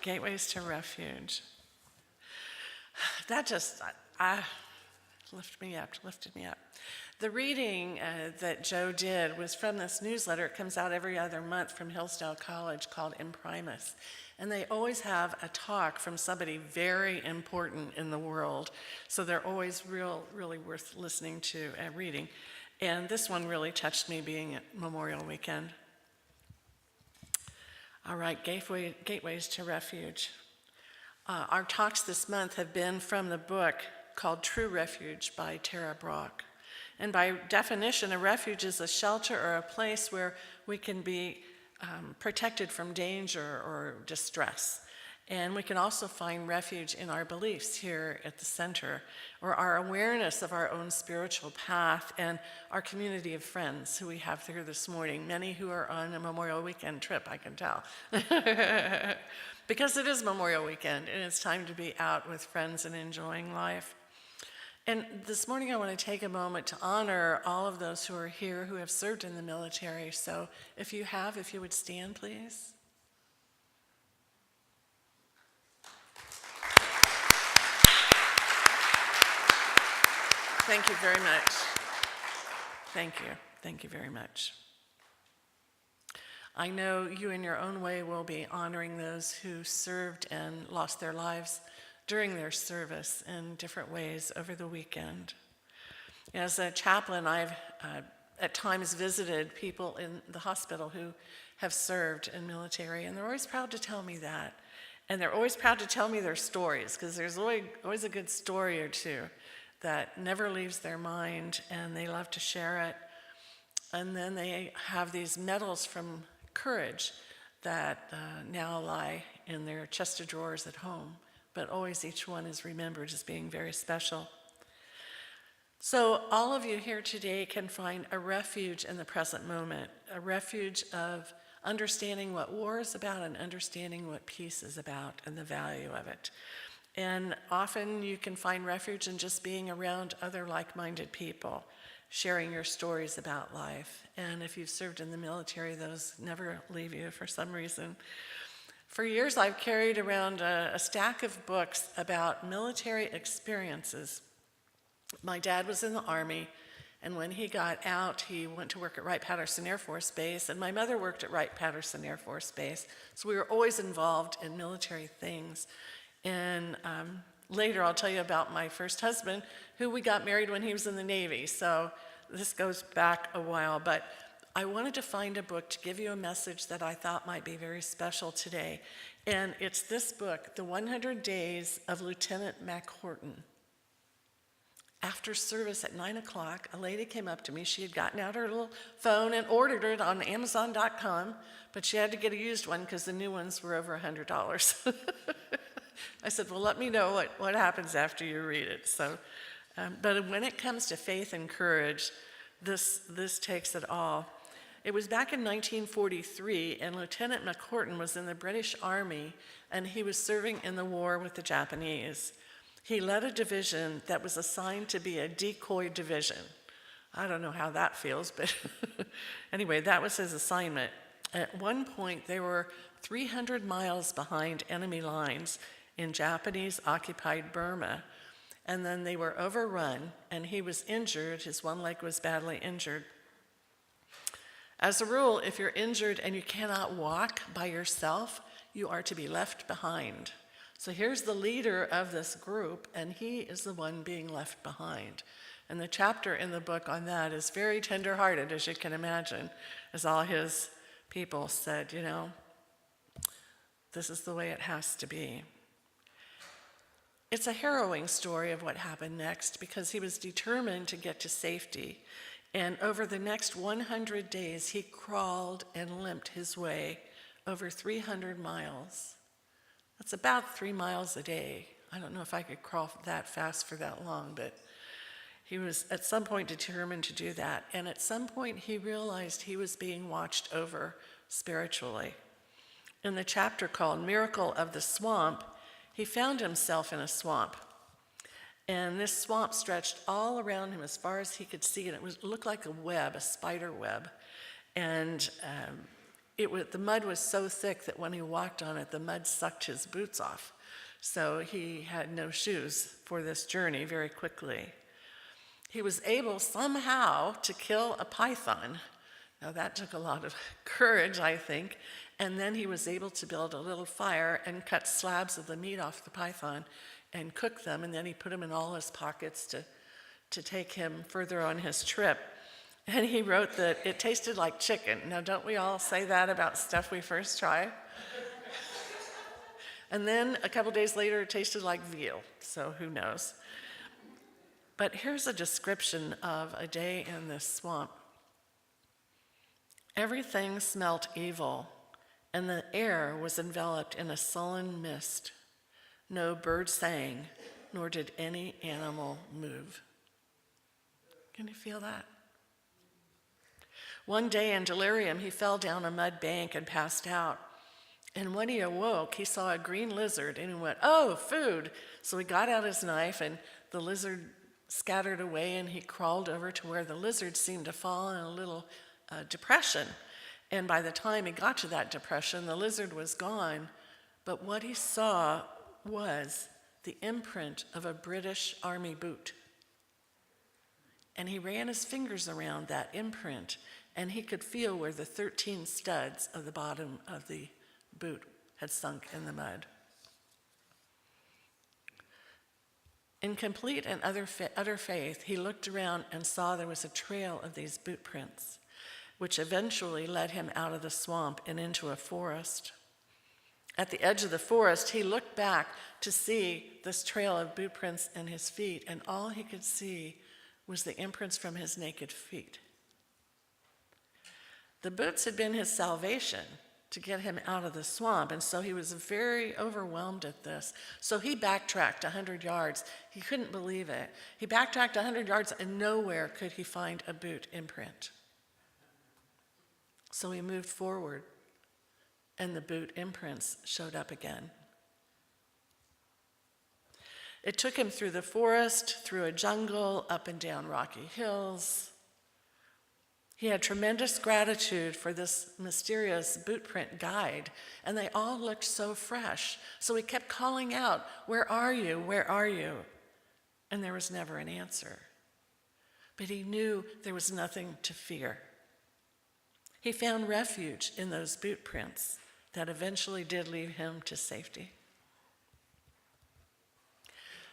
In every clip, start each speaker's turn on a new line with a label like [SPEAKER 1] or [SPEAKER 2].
[SPEAKER 1] Gateways to Refuge. That just lifted me up. The reading that Joe did was from this newsletter. It comes out every other month from Hillsdale College called Imprimis. And they always have a talk from somebody very important in the world. So they're always really worth listening to and reading. And this one really touched me, being at Memorial Weekend. All right, Gateways to Refuge. Our talks this month have been from the book called True Refuge by Tara Brach. And by definition, a refuge is a shelter or a place where we can be protected from danger or distress. And we can also find refuge in our beliefs here at the center, or our awareness of our own spiritual path and our community of friends who we have here this morning, many who are on a Memorial Weekend trip, I can tell. Because it is Memorial Weekend and it's time to be out with friends and enjoying life. And this morning I want to take a moment to honor all of those who are here who have served in the military. So if you would stand, please. Thank you very much. Thank you very much. I know you in your own way will be honoring those who served and lost their lives during their service in different ways over the weekend. As a chaplain, I've at times visited people in the hospital who have served in military, and they're always proud to tell me that. And they're always proud to tell me their stories, because there's always a good story or two that never leaves their mind, and they love to share it. And then they have these medals from courage that now lie in their chest of drawers at home, but always each one is remembered as being very special. So all of you here today can find a refuge in the present moment, a refuge of understanding what war is about and understanding what peace is about and the value of it. And often you can find refuge in just being around other like-minded people, sharing your stories about life. And if you've served in the military, those never leave you for some reason. For years, I've carried around a stack of books about military experiences. My dad was in the Army, and when he got out, he went to work at Wright-Patterson Air Force Base, and my mother worked at Wright-Patterson Air Force Base, so we were always involved in military things. And later, I'll tell you about my first husband, who we got married when he was in the Navy, so this goes back a while, but I wanted to find a book to give you a message that I thought might be very special today. And it's this book, The 100 Days of Lieutenant McHorton. After service at 9 o'clock, a lady came up to me. She had gotten out her little phone and ordered it on Amazon.com, but she had to get a used one because the new ones were over $100. I said, well, let me know what happens after you read it. So, but when it comes to faith and courage, this takes it all. It was back in 1943, and Lieutenant McHorton was in the British Army, and he was serving in the war with the Japanese. He led a division that was assigned to be a decoy division. I don't know how that feels, but anyway, that was his assignment. At one point, they were 300 miles behind enemy lines in Japanese-occupied Burma, and then they were overrun, and he was injured. His one leg was badly injured. As a rule, if you're injured and you cannot walk by yourself, you are to be left behind. So here's the leader of this group, and he is the one being left behind. And the chapter in the book on that is very tender-hearted, as you can imagine, as all his people said, you know, this is the way it has to be. It's a harrowing story of what happened next, because he was determined to get to safety. And over the next 100 days, he crawled and limped his way over 300 miles. That's about 3 miles a day. I don't know if I could crawl that fast for that long, but he was at some point determined to do that. And at some point, he realized he was being watched over spiritually. In the chapter called Miracle of the Swamp, he found himself in a swamp. And this swamp stretched all around him as far as he could see, and it looked like a web, a spider web. And the mud was so thick that when he walked on it, the mud sucked his boots off. So he had no shoes for this journey very quickly. He was able somehow to kill a python. Now that took a lot of courage, I think. And then he was able to build a little fire and cut slabs of the meat off the python and cook them. And then he put them in all his pockets to take him further on his trip. And he wrote that it tasted like chicken. Now, don't we all say that about stuff we first try? And then a couple days later, it tasted like veal. So who knows? But here's a description of a day in this swamp. Everything smelt evil, and the air was enveloped in a sullen mist. No bird sang, nor did any animal move. Can you feel that? One day in delirium, he fell down a mud bank and passed out. And when he awoke, he saw a green lizard, and he went, "Oh, food!" So he got out his knife, and the lizard scattered away, and he crawled over to where the lizard seemed to fall in a little depression. And by the time he got to that depression, the lizard was gone. But what he saw was the imprint of a British Army boot. And he ran his fingers around that imprint, and he could feel where the 13 studs of the bottom of the boot had sunk in the mud. In complete and utter faith, he looked around and saw there was a trail of these boot prints, which eventually led him out of the swamp and into a forest. At the edge of the forest, he looked back to see this trail of boot prints in his feet, and all he could see was the imprints from his naked feet. The boots had been his salvation to get him out of the swamp, and so he was very overwhelmed at this. So he backtracked 100 yards. He couldn't believe it. He backtracked 100 yards, and nowhere could he find a boot imprint. So he moved forward, and the boot imprints showed up again. It took him through the forest, through a jungle, up and down rocky hills. He had tremendous gratitude for this mysterious boot print guide, and they all looked so fresh. So he kept calling out, "Where are you? Where are you?" And there was never an answer. But he knew there was nothing to fear. He found refuge in those boot prints that eventually did lead him to safety.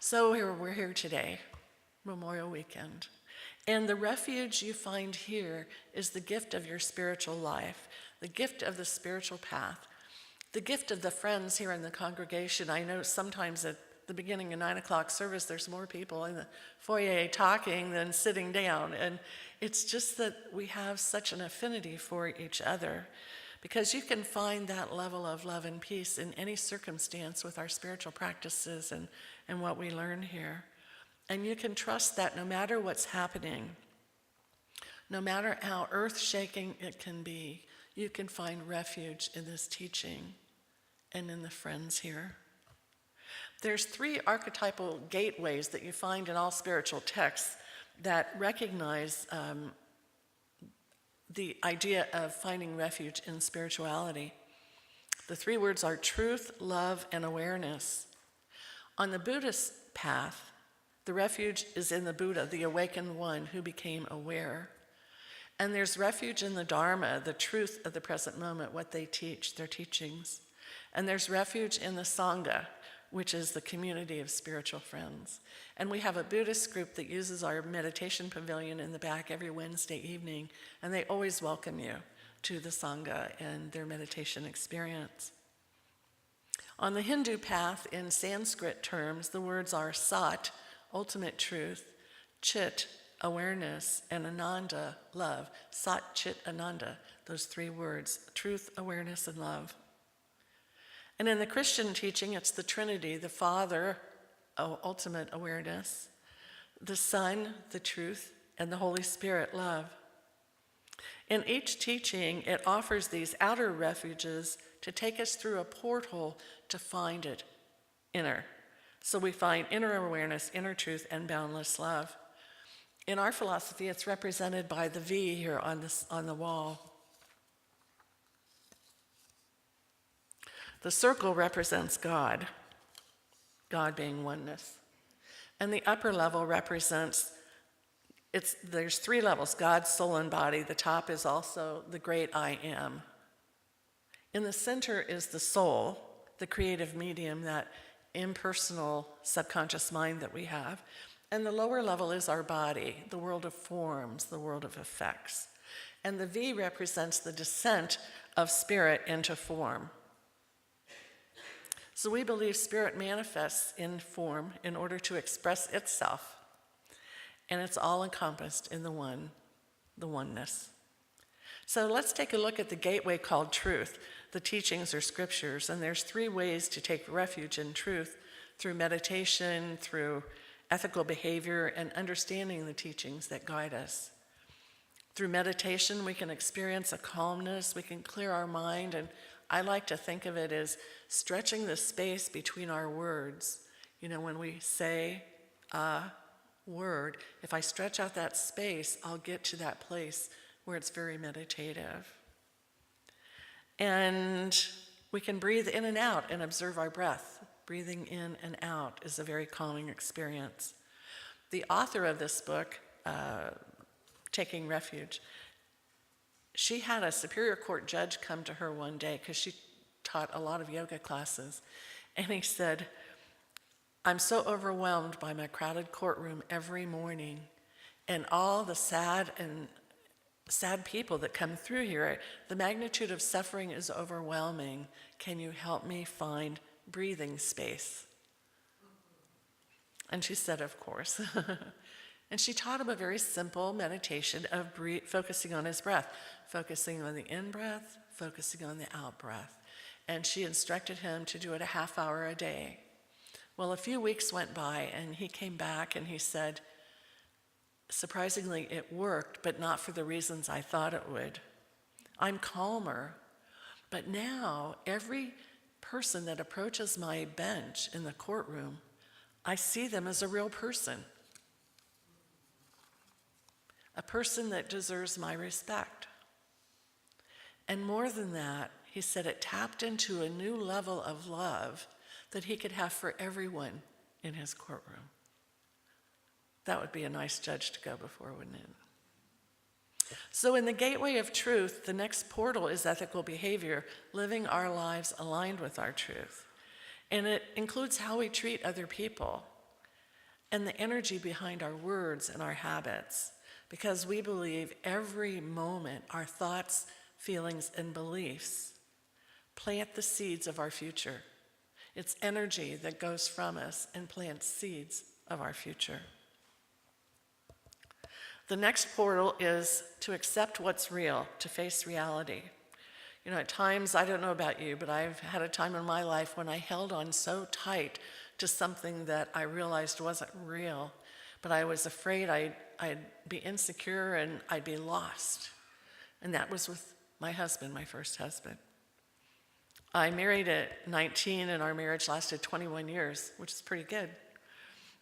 [SPEAKER 1] So we're here today, Memorial Weekend. And the refuge you find here is the gift of your spiritual life, the gift of the spiritual path, the gift of the friends here in the congregation. I know sometimes at the beginning of 9 o'clock service, there's more people in the foyer talking than sitting down. And it's just that we have such an affinity for each other, because you can find that level of love and peace in any circumstance with our spiritual practices and what we learn here. And you can trust that no matter what's happening, no matter how earth-shaking it can be, you can find refuge in this teaching and in the friends here. There's 3 archetypal gateways that you find in all spiritual texts that recognize the idea of finding refuge in spirituality. The 3 words are truth, love, and awareness. On the Buddhist path, the refuge is in the Buddha, the awakened one who became aware. And there's refuge in the Dharma, the truth of the present moment, what they teach, their teachings. And there's refuge in the Sangha, which is the community of spiritual friends. And we have a Buddhist group that uses our meditation pavilion in the back every Wednesday evening, and they always welcome you to the Sangha and their meditation experience. On the Hindu path, in Sanskrit terms, the words are Sat, ultimate truth, Chit, awareness, and Ananda, love. Sat, Chit, Ananda, those 3 words, truth, awareness, and love. And in the Christian teaching, it's the Trinity, the Father, ultimate awareness, the Son, the truth, and the Holy Spirit, love. In each teaching, it offers these outer refuges to take us through a portal to find it inner. So we find inner awareness, inner truth, and boundless love. In our philosophy, it's represented by the V here on the wall. The circle represents God, God being oneness. And the upper level represents, there's 3 levels, God, soul, and body. The top is also the great I am. In the center is the soul, the creative medium, that impersonal subconscious mind that we have. And the lower level is our body, the world of forms, the world of effects. And the V represents the descent of spirit into form. So we believe spirit manifests in form in order to express itself. And it's all encompassed in the oneness. So let's take a look at the gateway called truth, the teachings or scriptures. And there's 3 ways to take refuge in truth: through meditation, through ethical behavior, and understanding the teachings that guide us. Through meditation, we can experience a calmness, we can clear our mind, and I like to think of it as stretching the space between our words. You know, when we say a word, if I stretch out that space, I'll get to that place where it's very meditative. And we can breathe in and out and observe our breath. Breathing in and out is a very calming experience. The author of this book, Taking Refuge, she had a Superior Court judge come to her one day because she taught a lot of yoga classes. And he said, "I'm so overwhelmed by my crowded courtroom every morning and all the sad people that come through here. The magnitude of suffering is overwhelming. Can you help me find breathing space?" And she said, "Of course." And she taught him a very simple meditation of focusing on his breath, focusing on the in-breath, focusing on the out-breath. And she instructed him to do it a half hour a day. Well, a few weeks went by, and he came back and he said, "Surprisingly, it worked, but not for the reasons I thought it would. I'm calmer, but now every person that approaches my bench in the courtroom, I see them as a real person. A person that deserves my respect." And more than that, he said it tapped into a new level of love that he could have for everyone in his courtroom. That would be a nice judge to go before, wouldn't it? So in the gateway of truth, the next portal is ethical behavior, living our lives aligned with our truth. And it includes how we treat other people and the energy behind our words and our habits. Because we believe every moment our thoughts, feelings, and beliefs plant the seeds of our future. It's energy that goes from us and plants seeds of our future. The next portal is to accept what's real, to face reality. You know, at times, I don't know about you, but I've had a time in my life when I held on so tight to something that I realized wasn't real, but I was afraid I'd be insecure and I'd be lost. And that was with my husband, my first husband. I married at 19, and our marriage lasted 21 years, which is pretty good.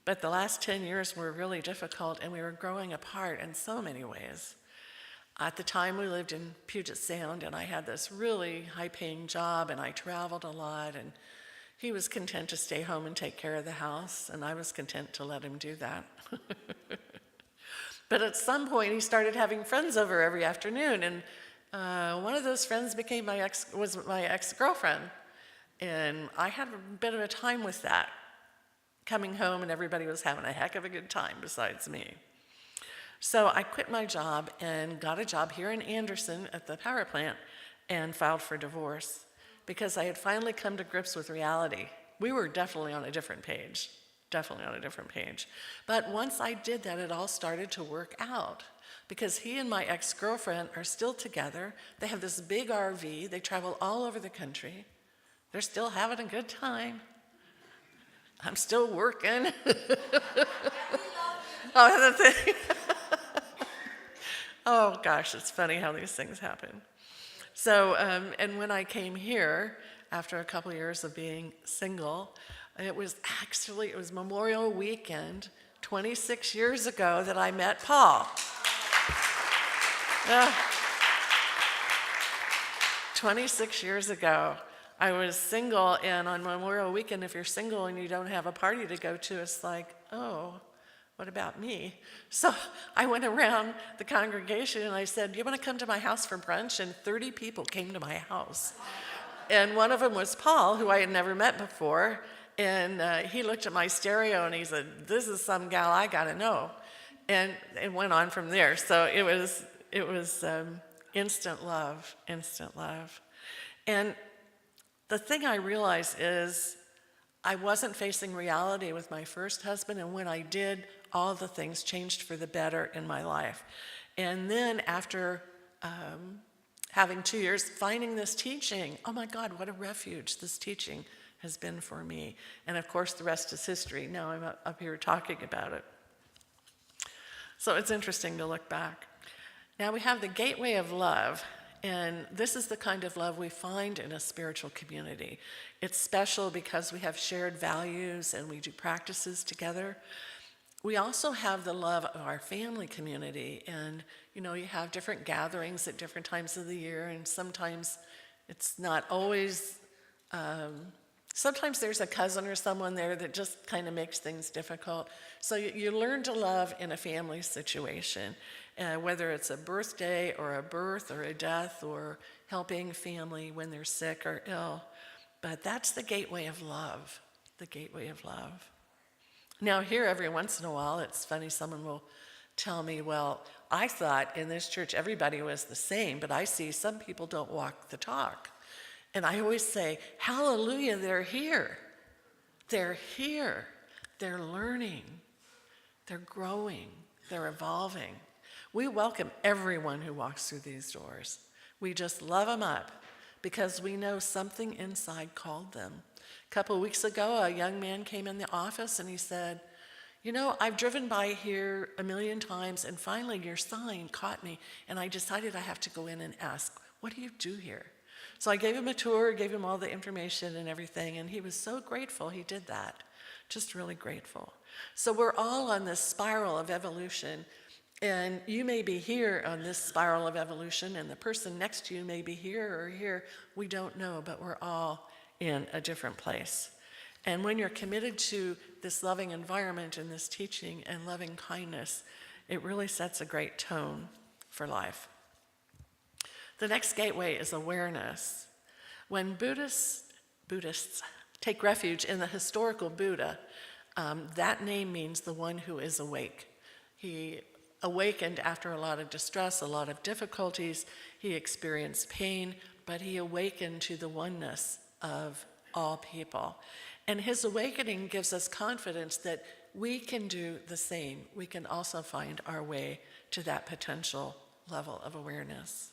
[SPEAKER 1] But the last 10 years were really difficult, and we were growing apart in so many ways. At the time, we lived in Puget Sound, and I had this really high-paying job, and I traveled a lot, and he was content to stay home and take care of the house, and I was content to let him do that. But at some point, he started having friends over every afternoon, and one of those friends was my ex-girlfriend, and I had a bit of a time with that, coming home and everybody was having a heck of a good time besides me. So I quit my job and got a job here in Anderson at the power plant and filed for divorce because I had finally come to grips with reality. We were definitely on a different page. But once I did that, it all started to work out because he and my ex-girlfriend are still together. They have this big RV. They travel all over the country. They're still having a good time. I'm still working. Oh gosh, it's funny how these things happen. So, and when I came here, after a couple years of being single, it was Memorial Weekend, 26 years ago that I met Paul. 26 years ago, I was single, and on Memorial Weekend, if you're single and you don't have a party to go to, it's like, oh, what about me? So I went around the congregation and I said, do you want to come to my house for brunch? And 30 people came to my house. And one of them was Paul, who I had never met before. And he looked at my stereo and he said, this is some gal I got to know. And it went on from there. So it was instant love, instant love. And the thing I realized is I wasn't facing reality with my first husband, and when I did, all the things changed for the better in my life. And then after having 2 years, finding this teaching, oh my God, what a refuge this teaching has been for me. And of course, the rest is history. Now I'm up here talking about it. So it's interesting to look back. Now we have the gateway of love. And this is the kind of love we find in a spiritual community. It's special because we have shared values and we do practices together. We also have the love of our family community. And, you have different gatherings at different times of the year, and sometimes it's not always, sometimes there's a cousin or someone there that just kind of makes things difficult. So you learn to love in a family situation. Whether it's a birthday or a birth or a death or helping family when they're sick or ill. But that's the gateway of love, the gateway of love. Now here, every once in a while, it's funny, someone will tell me, well, I thought in this church everybody was the same, but I see some people don't walk the talk. And I always say, hallelujah, they're here. They're here. They're learning. They're growing. They're evolving. We welcome everyone who walks through these doors. We just love them up because we know something inside called them. A couple of weeks ago, a young man came in the office and he said, I've driven by here a million times and finally your sign caught me and I decided I have to go in and ask, what do you do here? So I gave him a tour, gave him all the information and everything, and he was so grateful he did that. Just really grateful. So we're all on this spiral of evolution. And you may be here on this spiral of evolution, and the person next to you may be here or here. We don't know, but we're all in a different place. And when you're committed to this loving environment and this teaching and loving kindness, it really sets a great tone for life. The next gateway is awareness. When Buddhists take refuge in the historical Buddha, that name means the one who is awake. He awakened after a lot of distress, a lot of difficulties. He experienced pain, but he awakened to the oneness of all people. And his awakening gives us confidence that we can do the same. We can also find our way to that potential level of awareness.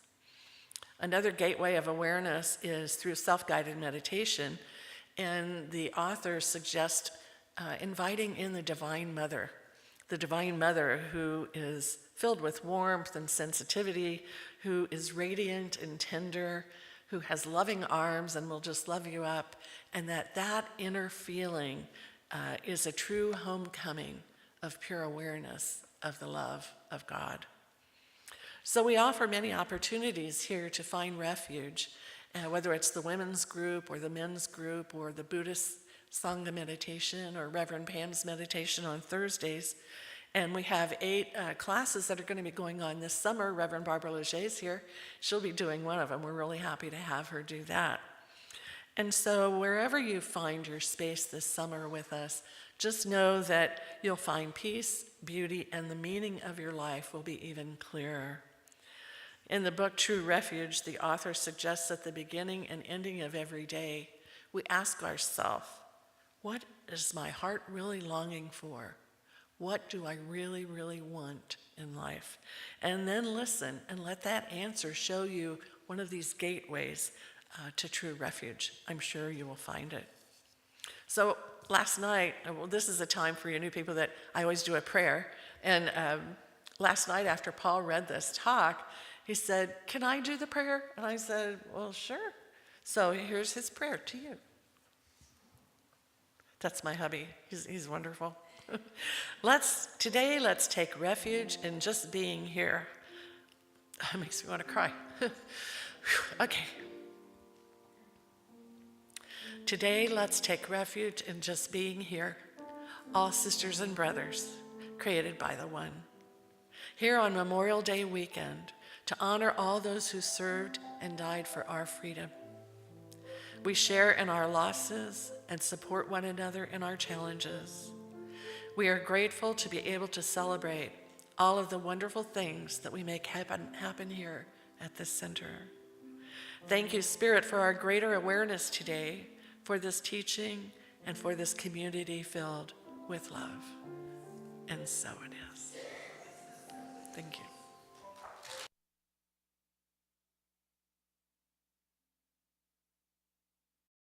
[SPEAKER 1] Another gateway of awareness is through self-guided meditation, and the author suggests inviting in the Divine Mother who is filled with warmth and sensitivity, who is radiant and tender, who has loving arms and will just love you up, and that inner feeling is a true homecoming of pure awareness of the love of God. So we offer many opportunities here to find refuge, whether it's the women's group or the men's group or the Buddhist Sangha meditation or Reverend Pam's meditation on Thursdays. And we have 8 classes that are going to be going on this summer. Reverend Barbara Leger is here. She'll be doing one of them. We're really happy to have her do that. And so wherever you find your space this summer with us, just know that you'll find peace, beauty, and the meaning of your life will be even clearer. In the book True Refuge, the author suggests at the beginning and ending of every day, we ask ourselves, what is my heart really longing for? What do I really, really want in life? And then listen and let that answer show you one of these gateways to true refuge. I'm sure you will find it. So last night, this is a time for you new people that I always do a prayer. And last night after Paul read this talk, he said, can I do the prayer? And I said, well, sure. So here's his prayer to you. That's my hubby. He's wonderful. Let's take refuge in just being here. It makes me want to cry. Okay. Today, let's take refuge in just being here, all sisters and brothers, created by the One. Here on Memorial Day weekend, to honor all those who served and died for our freedom. We share in our losses and support one another in our challenges. We are grateful to be able to celebrate all of the wonderful things that we make happen here at this center. Thank you, Spirit, for our greater awareness today, for this teaching, and for this community filled with love. And so it is. Thank you.